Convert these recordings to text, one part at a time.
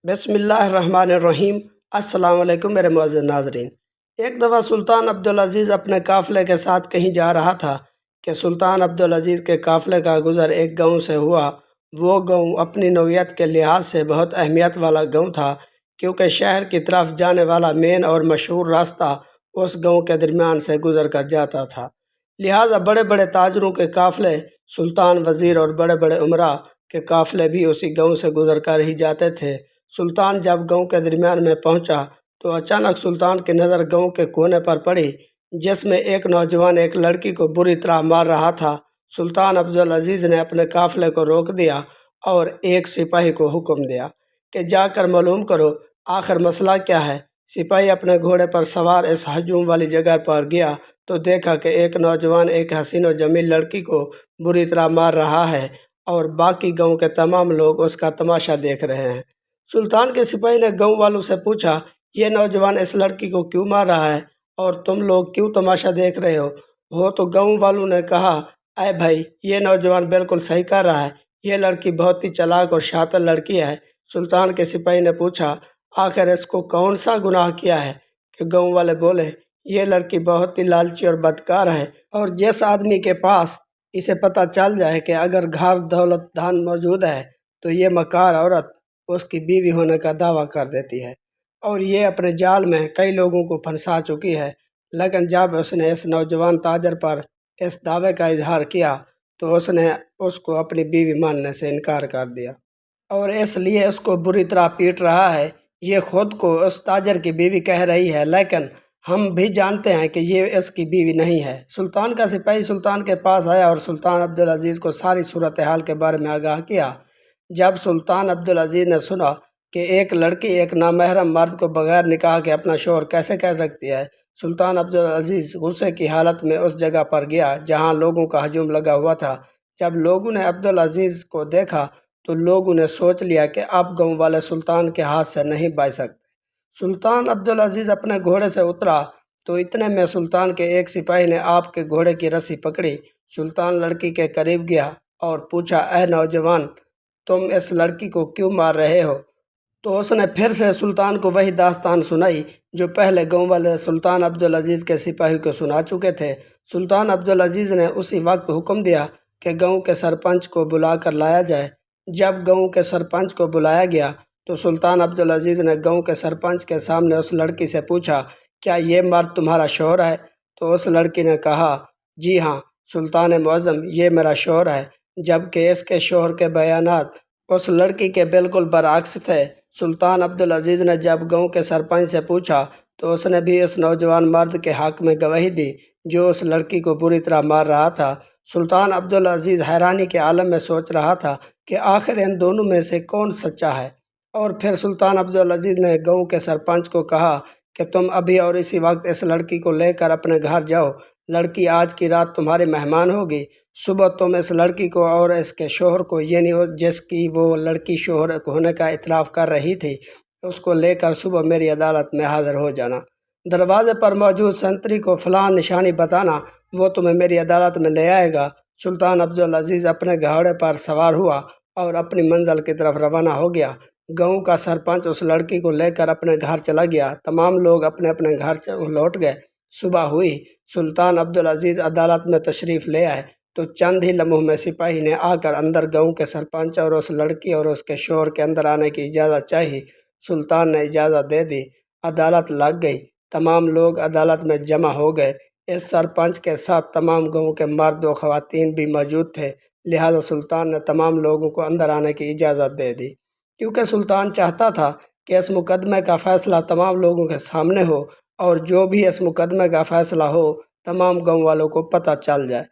بسم اللہ الرحمن الرحیم۔ السلام علیکم میرے معزز ناظرین۔ ایک دفعہ سلطان عبدالعزیز اپنے قافلے کے ساتھ کہیں جا رہا تھا کہ سلطان عبدالعزیز کے قافلے کا گزر ایک گاؤں سے ہوا۔ وہ گاؤں اپنی نوعیت کے لحاظ سے بہت اہمیت والا گاؤں تھا، کیونکہ شہر کی طرف جانے والا مین اور مشہور راستہ اس گاؤں کے درمیان سے گزر کر جاتا تھا۔ لہٰذا بڑے بڑے تاجروں کے قافلے، سلطان وزیر اور بڑے بڑے امراء کے قافلے بھی اسی گاؤں سے گزر کر ہی جاتے تھے۔ سلطان جب گاؤں کے درمیان میں پہنچا تو اچانک سلطان کی نظر گاؤں کے کونے پر پڑی، جس میں ایک نوجوان ایک لڑکی کو بری طرح مار رہا تھا۔ سلطان عبدالعزیز نے اپنے قافلے کو روک دیا اور ایک سپاہی کو حکم دیا کہ جا کر معلوم کرو آخر مسئلہ کیا ہے۔ سپاہی اپنے گھوڑے پر سوار اس ہجوم والی جگہ پر گیا تو دیکھا کہ ایک نوجوان ایک حسین و جمیل لڑکی کو بری طرح مار رہا ہے اور باقی گاؤں کے تمام لوگ اس کا تماشا دیکھ رہے ہیں۔ سلطان کے سپاہی نے گاؤں والوں سے پوچھا، یہ نوجوان اس لڑکی کو کیوں مار رہا ہے اور تم لوگ کیوں تماشا دیکھ رہے ہو؟ تو گاؤں والوں نے کہا، اے بھائی، یہ نوجوان بالکل صحیح کر رہا ہے، یہ لڑکی بہت ہی چالاک اور شاطر لڑکی ہے۔ سلطان کے سپاہی نے پوچھا، آخر اس کو کون سا گناہ کیا ہے؟ کہ گاؤں والے بولے، یہ لڑکی بہت ہی لالچی اور بدکار ہے، اور جس آدمی کے پاس اسے پتہ چل جائے کہ اگر گھر دولت دھن موجود ہے تو یہ مکار عورت اس کی بیوی ہونے کا دعویٰ کر دیتی ہے، اور یہ اپنے جال میں کئی لوگوں کو پھنسا چکی ہے۔ لیکن جب اس نے اس نوجوان تاجر پر اس دعوے کا اظہار کیا تو اس نے اس کو اپنی بیوی ماننے سے انکار کر دیا، اور اس لیے اس کو بری طرح پیٹ رہا ہے۔ یہ خود کو اس تاجر کی بیوی کہہ رہی ہے، لیکن ہم بھی جانتے ہیں کہ یہ اس کی بیوی نہیں ہے۔ سلطان کا سپاہی سلطان کے پاس آیا اور سلطان عبدالعزیز کو ساری صورتحال کے بارے میں آگاہ کیا۔ جب سلطان عبدالعزیز نے سنا کہ ایک لڑکی ایک نامحرم مرد کو بغیر نکاح کے اپنا شوہر کیسے کہہ سکتی ہے، سلطان عبدالعزیز غصے کی حالت میں اس جگہ پر گیا جہاں لوگوں کا ہجوم لگا ہوا تھا۔ جب لوگوں نے عبدالعزیز کو دیکھا تو لوگوں نے سوچ لیا کہ اب گاؤں والے سلطان کے ہاتھ سے نہیں بچ سکتے۔ سلطان عبدالعزیز اپنے گھوڑے سے اترا تو اتنے میں سلطان کے ایک سپاہی نے آپ کے گھوڑے کی رسی پکڑی۔ سلطان لڑکی کے قریب گیا اور پوچھا، اے نوجوان، تم اس لڑکی کو کیوں مار رہے ہو؟ تو اس نے پھر سے سلطان کو وہی داستان سنائی جو پہلے گاؤں والے سلطان عبدالعزیز کے سپاہی کو سنا چکے تھے۔ سلطان عبدالعزیز نے اسی وقت حکم دیا کہ گاؤں کے سرپنچ کو بلا کر لایا جائے۔ جب گاؤں کے سرپنچ کو بلایا گیا تو سلطان عبدالعزیز نے گاؤں کے سرپنچ کے سامنے اس لڑکی سے پوچھا، کیا یہ مرد تمہارا شوہر ہے؟ تو اس لڑکی نے کہا، جی ہاں سلطان معظم، یہ میرا شوہر ہے، جبکہ اس کے شوہر کے بیانات اس لڑکی کے بالکل برعکس تھے۔ سلطان عبدالعزیز نے جب گاؤں کے سرپنچ سے پوچھا تو اس نے بھی اس نوجوان مرد کے حق میں گواہی دی جو اس لڑکی کو بری طرح مار رہا تھا۔ سلطان عبدالعزیز حیرانی کے عالم میں سوچ رہا تھا کہ آخر ان دونوں میں سے کون سچا ہے، اور پھر سلطان عبدالعزیز نے گاؤں کے سرپنچ کو کہا کہ تم ابھی اور اسی وقت اس لڑکی کو لے کر اپنے گھر جاؤ۔ لڑکی آج کی رات تمہاری مہمان ہوگی۔ صبح تم اس لڑکی کو اور اس کے شوہر کو، یعنی جس کی وہ لڑکی شوہر ہونے کا اعتراف کر رہی تھی، اس کو لے کر صبح میری عدالت میں حاضر ہو جانا۔ دروازے پر موجود سنتری کو فلاں نشانی بتانا، وہ تمہیں میری عدالت میں لے آئے گا۔ سلطان عبدالعزیز اپنے گھوڑے پر سوار ہوا اور اپنی منزل کی طرف روانہ ہو گیا۔ گاؤں کا سرپنچ اس لڑکی کو لے کر اپنے گھر چلا گیا۔ تمام لوگ اپنے اپنے گھر لوٹ گئے۔ صبح ہوئی، سلطان عبدالعزیز عدالت میں تشریف لے آئے تو چند ہی لمحوں میں سپاہی نے آ کر اندر گاؤں کے سرپنچ اور اس لڑکی اور اس کے شوہر کے اندر آنے کی اجازت چاہی۔ سلطان نے اجازت دے دی، عدالت لگ گئی، تمام لوگ عدالت میں جمع ہو گئے۔ اس سرپنچ کے ساتھ تمام گاؤں کے مرد و خواتین بھی موجود تھے، لہذا سلطان نے تمام لوگوں کو اندر آنے کی اجازت دے دی، کیونکہ سلطان چاہتا تھا کہ اس مقدمے کا فیصلہ تمام لوگوں کے سامنے ہو، اور جو بھی اس مقدمے کا فیصلہ ہو تمام گاؤں والوں کو پتہ چل جائے۔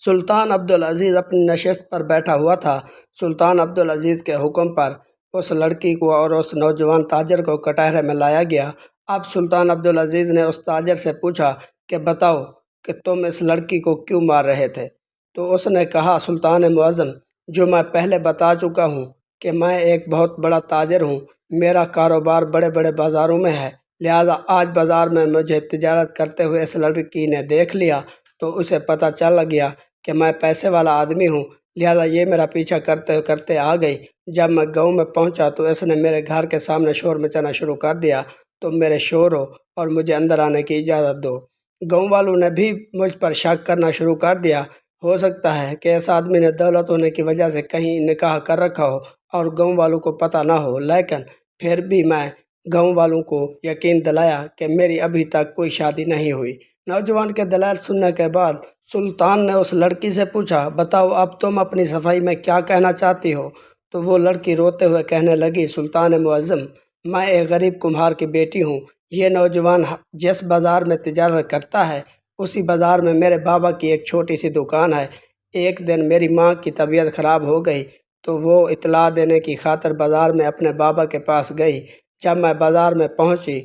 سلطان عبدالعزیز اپنی نشست پر بیٹھا ہوا تھا۔ سلطان عبدالعزیز کے حکم پر اس لڑکی کو اور اس نوجوان تاجر کو کٹہرے میں لایا گیا۔ اب سلطان عبدالعزیز نے اس تاجر سے پوچھا کہ بتاؤ کہ تم اس لڑکی کو کیوں مار رہے تھے؟ تو اس نے کہا، سلطان معظم، جو میں پہلے بتا چکا ہوں کہ میں ایک بہت بڑا تاجر ہوں، میرا کاروبار بڑے بڑے بازاروں میں ہے، لہذا آج بازار میں مجھے تجارت کرتے ہوئے اس لڑکی نے دیکھ لیا تو اسے پتہ چل گیا کہ میں پیسے والا آدمی ہوں، لہذا یہ میرا پیچھا کرتے کرتے آ گئی۔ جب میں گاؤں میں پہنچا تو اس نے میرے گھر کے سامنے شور مچانا شروع کر دیا۔ تم میرے شور ہو اور مجھے اندر آنے کی اجازت دو۔ گاؤں والوں نے بھی مجھ پر شک کرنا شروع کر دیا۔ ہو سکتا ہے کہ اس آدمی نے دولت ہونے کی وجہ سے کہیں نکاح کر رکھا ہو اور گاؤں والوں کو پتہ نہ ہو، لیکن پھر بھی میں گاؤں والوں کو یقین دلایا کہ میری ابھی تک کوئی شادی نہیں ہوئی۔ نوجوان کے دلائل سننے کے بعد سلطان نے اس لڑکی سے پوچھا، بتاؤ اب تم اپنی صفائی میں کیا کہنا چاہتی ہو؟ تو وہ لڑکی روتے ہوئے کہنے لگی، سلطان معظم، میں ایک غریب کمہار کی بیٹی ہوں۔ یہ نوجوان جس بازار میں تجارت کرتا ہے اسی بازار میں میرے بابا کی ایک چھوٹی سی دکان ہے۔ ایک دن میری ماں کی طبیعت خراب ہو گئی تو وہ اطلاع دینے کی خاطر بازار میں اپنے بابا کے پاس گئی۔ جب میں بازار میں پہنچی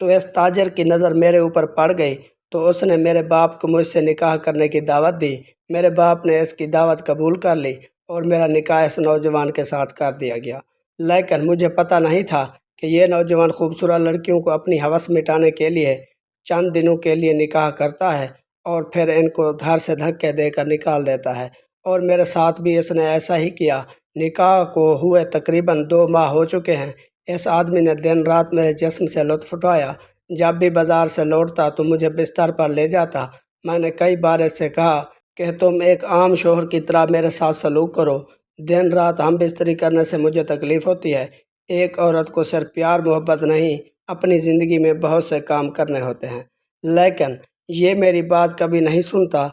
تو اس تاجر کی نظر میرے اوپر پڑ گئی تو اس نے میرے باپ کو مجھ سے نکاح کرنے کی دعوت دی۔ میرے باپ نے اس کی دعوت قبول کر لی اور میرا نکاح اس نوجوان کے ساتھ کر دیا گیا، لیکن مجھے پتہ نہیں تھا کہ یہ نوجوان خوبصورت لڑکیوں کو اپنی ہوس مٹانے کے لیے چند دنوں کے لیے نکاح کرتا ہے اور پھر ان کو گھر سے دھکے دے کر نکال دیتا ہے، اور میرے ساتھ بھی اس نے ایسا ہی کیا۔ نکاح کو ہوئے تقریباً 2 ماہ ہو چکے ہیں۔ اس آدمی نے دن رات میرے جسم سے لطف اٹھایا۔ جب بھی بازار سے لوٹتا تو مجھے بستر پر لے جاتا۔ میں نے کئی بار اس سے کہا کہ تم ایک عام شوہر کی طرح میرے ساتھ سلوک کرو۔ دن رات ہم بستری کرنے سے مجھے تکلیف ہوتی ہے۔ ایک عورت کو صرف پیار محبت نہیں، اپنی زندگی میں بہت سے کام کرنے ہوتے ہیں، لیکن یہ میری بات کبھی نہیں سنتا،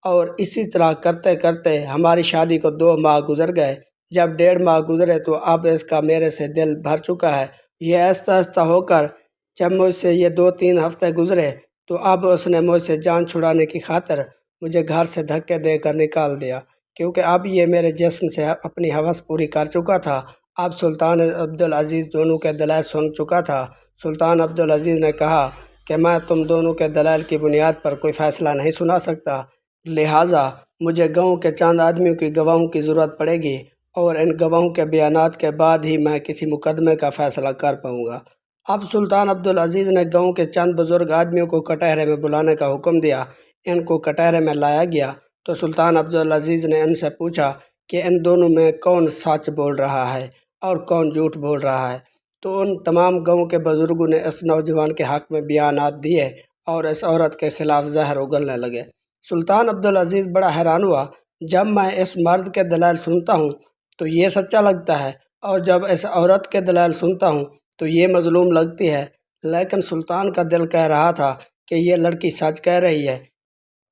اور اسی طرح کرتے کرتے ہماری شادی کو 2 ماہ گزر گئے۔ جب 1.5 ماہ گزرے تو اب اس کا میرے سے دل بھر چکا ہے۔ یہ آہستہ آہستہ ہو کر جب مجھ سے یہ 2-3 ہفتے گزرے تو اب اس نے مجھ سے جان چھڑانے کی خاطر مجھے گھر سے دھکے دے کر نکال دیا، کیونکہ اب یہ میرے جسم سے اپنی ہوس پوری کر چکا تھا۔ اب سلطان عبدالعزیز دونوں کے دلائل سن چکا تھا۔ سلطان عبدالعزیز نے کہا کہ میں تم دونوں کے دلائل کی بنیاد پر کوئی فیصلہ نہیں سنا سکتا، لہٰذا مجھے گاؤں کے چند آدمیوں کی گواہوں کی ضرورت پڑے گی، اور ان گواہوں کے بیانات کے بعد ہی میں کسی مقدمے کا فیصلہ کر پاؤں گا۔ اب سلطان عبدالعزیز نے گاؤں کے چند بزرگ آدمیوں کو کٹہرے میں بلانے کا حکم دیا۔ ان کو کٹہرے میں لایا گیا تو سلطان عبدالعزیز نے ان سے پوچھا کہ ان دونوں میں کون سچ بول رہا ہے اور کون جھوٹ بول رہا ہے۔ تو ان تمام گاؤں کے بزرگوں نے اس نوجوان کے حق میں بیانات دیے اور اس عورت کے خلاف زہر اگلنے لگے۔ سلطان عبدالعزیز بڑا حیران ہوا۔ جب میں اس مرد کے دلائل سنتا ہوں تو یہ سچا لگتا ہے، اور جب اس عورت کے دلائل سنتا ہوں تو یہ مظلوم لگتی ہے، لیکن سلطان کا دل کہہ رہا تھا کہ یہ لڑکی سچ کہہ رہی ہے،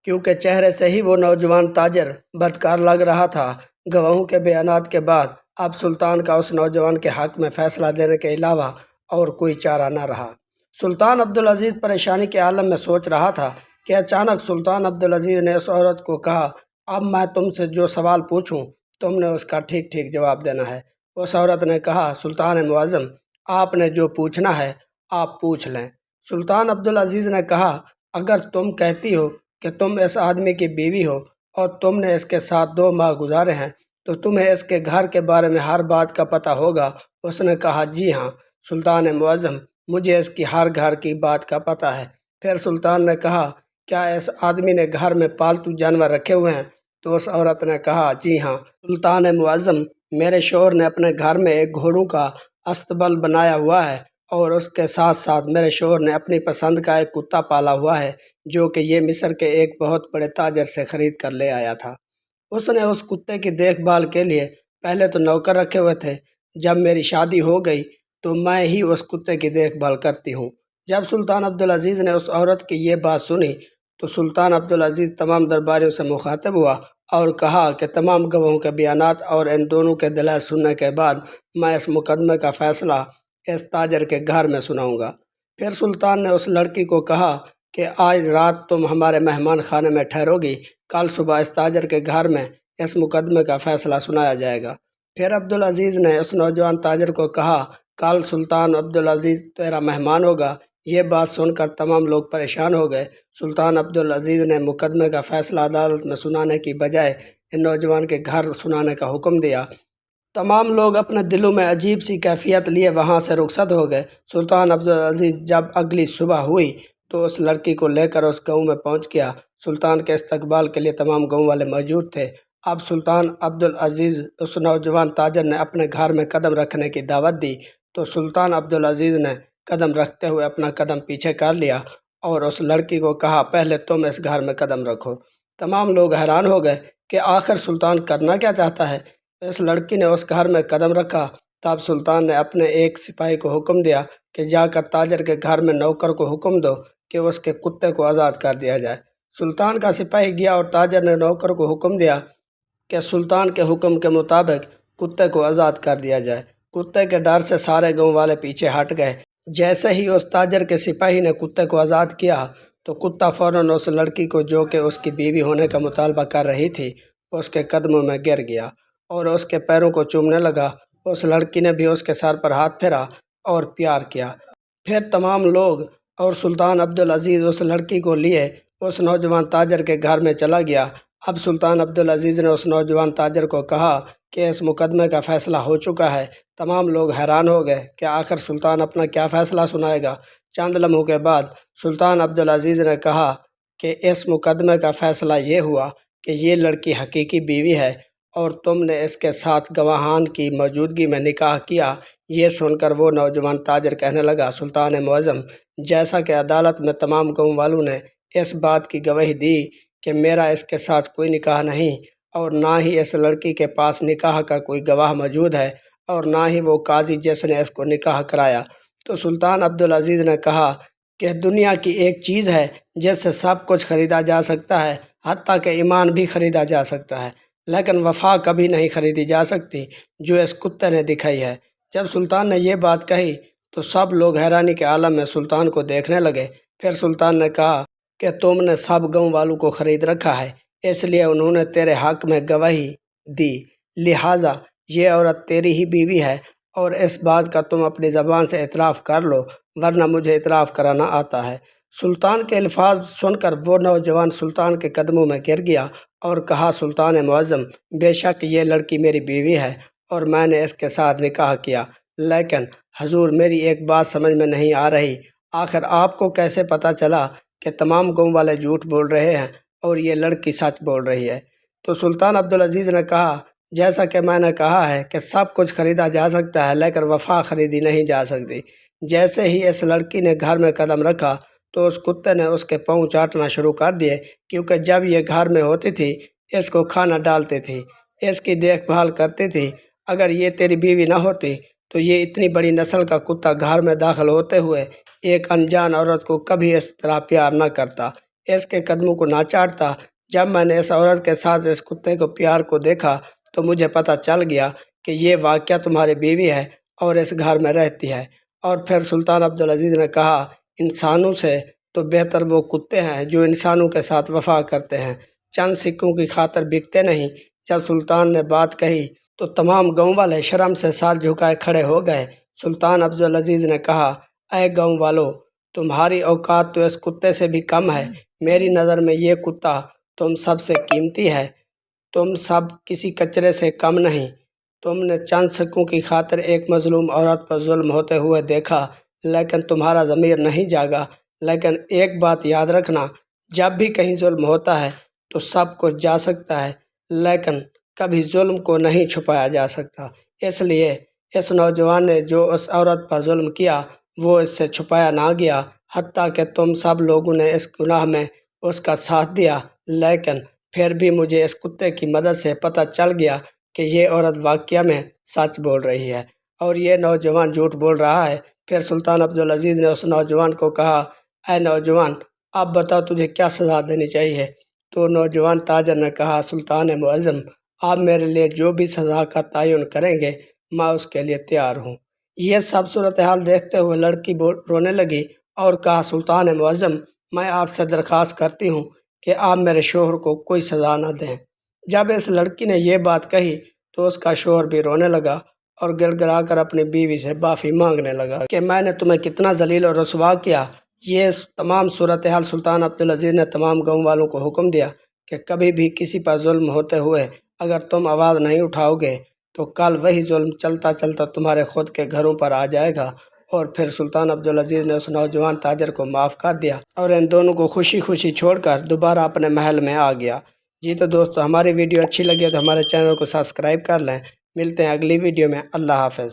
کیونکہ چہرے سے ہی وہ نوجوان تاجر بدکار لگ رہا تھا۔ گواہوں کے بیانات کے بعد اب سلطان کا اس نوجوان کے حق میں فیصلہ دینے کے علاوہ اور کوئی چارہ نہ رہا۔ سلطان عبدالعزیز پریشانی کے عالم میں سوچ رہا تھا کہ اچانک سلطان عبدالعزیز نے اس عورت کو کہا، اب میں تم سے جو سوال پوچھوں تم نے اس کا ٹھیک ٹھیک جواب دینا ہے۔ اس عورت نے کہا، سلطان معظم، آپ نے جو پوچھنا ہے آپ پوچھ لیں۔ سلطان عبدالعزیز نے کہا، اگر تم کہتی ہو کہ تم اس آدمی کی بیوی ہو اور تم نے اس کے ساتھ 2 ماہ گزارے ہیں تو تمہیں اس کے گھر کے بارے میں ہر بات کا پتہ ہوگا۔ اس نے کہا، جی ہاں سلطان معظم، مجھے اس کی ہر گھر کی بات کا پتہ ہے۔ پھر سلطان نے کہا، کیا اس آدمی نے گھر میں پالتو جانور رکھے ہوئے ہیں؟ تو اس عورت نے کہا، جی ہاں سلطان معظم، میرے شوہر نے اپنے گھر میں ایک گھوڑوں کا استبل بنایا ہوا ہے، اور اس کے ساتھ ساتھ میرے شوہر نے اپنی پسند کا ایک کتا پالا ہوا ہے، جو کہ یہ مصر کے ایک بہت بڑے تاجر سے خرید کر لے آیا تھا۔ اس نے اس کتے کی دیکھ بھال کے لیے پہلے تو نوکر رکھے ہوئے تھے، جب میری شادی ہو گئی تو میں ہی اس کتے کی دیکھ بھال کرتی ہوں۔ جب سلطان عبدالعزیز نے اس عورت کی یہ بات سنی تو سلطان عبدالعزیز تمام درباریوں سے مخاطب ہوا اور کہا کہ تمام گواہوں کے بیانات اور ان دونوں کے دلائل سننے کے بعد میں اس مقدمے کا فیصلہ اس تاجر کے گھر میں سناؤں گا۔ پھر سلطان نے اس لڑکی کو کہا کہ آج رات تم ہمارے مہمان خانے میں ٹھہرو گی، کل صبح اس تاجر کے گھر میں اس مقدمے کا فیصلہ سنایا جائے گا۔ پھر عبدالعزیز نے اس نوجوان تاجر کو کہا، کل سلطان عبدالعزیز تیرا مہمان ہوگا۔ یہ بات سن کر تمام لوگ پریشان ہو گئے۔ سلطان عبدالعزیز نے مقدمے کا فیصلہ عدالت میں سنانے کی بجائے ان نوجوان کے گھر سنانے کا حکم دیا۔ تمام لوگ اپنے دلوں میں عجیب سی کیفیت لیے وہاں سے رخصت ہو گئے۔ سلطان عبدالعزیز جب اگلی صبح ہوئی تو اس لڑکی کو لے کر اس گاؤں میں پہنچ گیا۔ سلطان کے استقبال کے لیے تمام گاؤں والے موجود تھے اب سلطان عبدالعزیز اس نوجوان تاجر نے اپنے گھر میں قدم رکھنے کی دعوت دی تو سلطان عبدالعزیز نے قدم رکھتے ہوئے اپنا قدم پیچھے کر لیا اور اس لڑکی کو کہا پہلے تم اس گھر میں قدم رکھو۔ تمام لوگ حیران ہو گئے کہ آخر سلطان کرنا کیا چاہتا ہے۔ اس لڑکی نے اس گھر میں قدم رکھا۔ تب سلطان نے اپنے ایک سپاہی کو حکم دیا کہ جا کر تاجر کے گھر میں نوکر کو حکم دو کہ اس کے کتے کو آزاد کر دیا جائے۔ سلطان کا سپاہی گیا اور تاجر نے نوکر کو حکم دیا کہ سلطان کے حکم کے مطابق کتے کو آزاد کر دیا جائے۔ کتے کے ڈر سے سارے گاؤں والے پیچھے ہٹ گئے۔ جیسے ہی اس تاجر کے سپاہی نے کتے کو آزاد کیا تو کتا فوراً اس لڑکی کو جو کہ اس کی بیوی ہونے کا مطالبہ کر رہی تھی اس کے قدموں میں گر گیا اور اس کے پیروں کو چومنے لگا۔ اس لڑکی نے بھی اس کے سر پر ہاتھ پھیرا اور پیار کیا۔ پھر تمام لوگ اور سلطان عبدالعزیز اس لڑکی کو لیے اس نوجوان تاجر کے گھر میں چلا گیا۔ اب سلطان عبدالعزیز نے اس نوجوان تاجر کو کہا کہ اس مقدمے کا فیصلہ ہو چکا ہے۔ تمام لوگ حیران ہو گئے کہ آخر سلطان اپنا کیا فیصلہ سنائے گا۔ چند لمحوں کے بعد سلطان عبدالعزیز نے کہا کہ اس مقدمے کا فیصلہ یہ ہوا کہ یہ لڑکی حقیقی بیوی ہے اور تم نے اس کے ساتھ گواہان کی موجودگی میں نکاح کیا۔ یہ سن کر وہ نوجوان تاجر کہنے لگا سلطان معظم، جیسا کہ عدالت میں تمام گاؤں والوں نے اس بات کی گواہی دی کہ میرا اس کے ساتھ کوئی نکاح نہیں اور نہ ہی اس لڑکی کے پاس نکاح کا کوئی گواہ موجود ہے اور نہ ہی وہ قاضی جس نے اس کو نکاح کرایا۔ تو سلطان عبدالعزیز نے کہا کہ دنیا کی ایک چیز ہے جس سے سب کچھ خریدا جا سکتا ہے، حتیٰ کہ ایمان بھی خریدا جا سکتا ہے، لیکن وفا کبھی نہیں خریدی جا سکتی جو اس کتے نے دکھائی ہے۔ جب سلطان نے یہ بات کہی تو سب لوگ حیرانی کے عالم میں سلطان کو دیکھنے لگے۔ پھر سلطان نے کہا کہ تم نے سب گاؤں والوں کو خرید رکھا ہے، اس لیے انہوں نے تیرے حق میں گواہی دی، لہٰذا یہ عورت تیری ہی بیوی ہے اور اس بات کا تم اپنی زبان سے اعتراف کر لو ورنہ مجھے اعتراف کرانا آتا ہے۔ سلطان کے الفاظ سن کر وہ نوجوان سلطان کے قدموں میں گر گیا اور کہا سلطان معظم، بے شک یہ لڑکی میری بیوی ہے اور میں نے اس کے ساتھ نکاح کیا، لیکن حضور میری ایک بات سمجھ میں نہیں آ رہی، آخر آپ کو کیسے پتہ چلا کہ تمام گاؤں والے جھوٹ بول رہے ہیں اور یہ لڑکی سچ بول رہی ہے؟ تو سلطان عبدالعزیز نے کہا جیسا کہ میں نے کہا ہے کہ سب کچھ خریدا جا سکتا ہے لیکن وفا خریدی نہیں جا سکتی۔ جیسے ہی اس لڑکی نے گھر میں قدم رکھا تو اس کتے نے اس کے پاؤں چاٹنا شروع کر دیے، کیونکہ جب یہ گھر میں ہوتی تھی اس کو کھانا ڈالتی تھی، اس کی دیکھ بھال کرتی تھی۔ اگر یہ تیری بیوی نہ ہوتی تو یہ اتنی بڑی نسل کا کتا گھر میں داخل ہوتے ہوئے ایک انجان عورت کو کبھی اس طرح پیار نہ کرتا، اس کے قدموں کو نہ چاٹتا۔ جب میں نے اس عورت کے ساتھ اس کتے کو پیار کو دیکھا تو مجھے پتہ چل گیا کہ یہ واقعہ تمہاری بیوی ہے اور اس گھر میں رہتی ہے۔ اور پھر سلطان عبدالعزیز نے کہا انسانوں سے تو بہتر وہ کتے ہیں جو انسانوں کے ساتھ وفا کرتے ہیں، چند سکوں کی خاطر بکتے نہیں۔ جب سلطان نے بات کہی تو تمام گاؤں والے شرم سے سر جھکائے کھڑے ہو گئے۔ سلطان عبدالعزیز نے کہا اے گاؤں والو، تمہاری اوقات تو اس کتے سے بھی کم ہے۔ میری نظر میں یہ کتا تم سب سے قیمتی ہے، تم سب کسی کچرے سے کم نہیں۔ تم نے چند سکوں کی خاطر ایک مظلوم عورت پر ظلم ہوتے ہوئے دیکھا لیکن تمہارا ضمیر نہیں جاگا۔ لیکن ایک بات یاد رکھنا، جب بھی کہیں ظلم ہوتا ہے تو سب کچھ جا سکتا ہے لیکن کبھی ظلم کو نہیں چھپایا جا سکتا۔ اس لیے اس نوجوان نے جو اس عورت پر ظلم کیا وہ اس سے چھپایا نہ گیا، حتیٰ کہ تم سب لوگوں نے اس گناہ میں اس کا ساتھ دیا، لیکن پھر بھی مجھے اس کتے کی مدد سے پتہ چل گیا کہ یہ عورت واقعہ میں سچ بول رہی ہے اور یہ نوجوان جھوٹ بول رہا ہے۔ پھر سلطان عبدالعزیز نے اس نوجوان کو کہا اے نوجوان، اب بتاؤ تجھے کیا سزا دینی چاہیے؟ تو نوجوان تاجر نے کہا سلطان معظم، آپ میرے لیے جو بھی سزا کا تعین کریں گے میں اس کے لیے تیار ہوں۔ یہ سب صورتحال دیکھتے ہوئے لڑکی رونے لگی اور کہا سلطان معظم، میں آپ سے درخواست کرتی ہوں کہ آپ میرے شوہر کو کوئی سزا نہ دیں۔ جب اس لڑکی نے یہ بات کہی تو اس کا شوہر بھی رونے لگا اور گڑ گڑا کر اپنی بیوی سے معافی مانگنے لگا کہ میں نے تمہیں کتنا ذلیل اور رسوا کیا۔ یہ تمام صورتحال سلطان عبدالعزیز نے تمام گاؤں والوں کو حکم دیا کہ کبھی بھی کسی پر ظلم ہوتے ہوئے اگر تم آواز نہیں اٹھاؤ گے تو کل وہی ظلم چلتا چلتا تمہارے خود کے گھروں پر آ جائے گا۔ اور پھر سلطان عبدالعزیز نے اس نوجوان تاجر کو معاف کر دیا اور ان دونوں کو خوشی خوشی چھوڑ کر دوبارہ اپنے محل میں آ گیا۔ جی تو دوستو، ہماری ویڈیو اچھی لگی ہے تو ہمارے چینل کو سبسکرائب کر لیں۔ ملتے ہیں اگلی ویڈیو میں۔ اللہ حافظ۔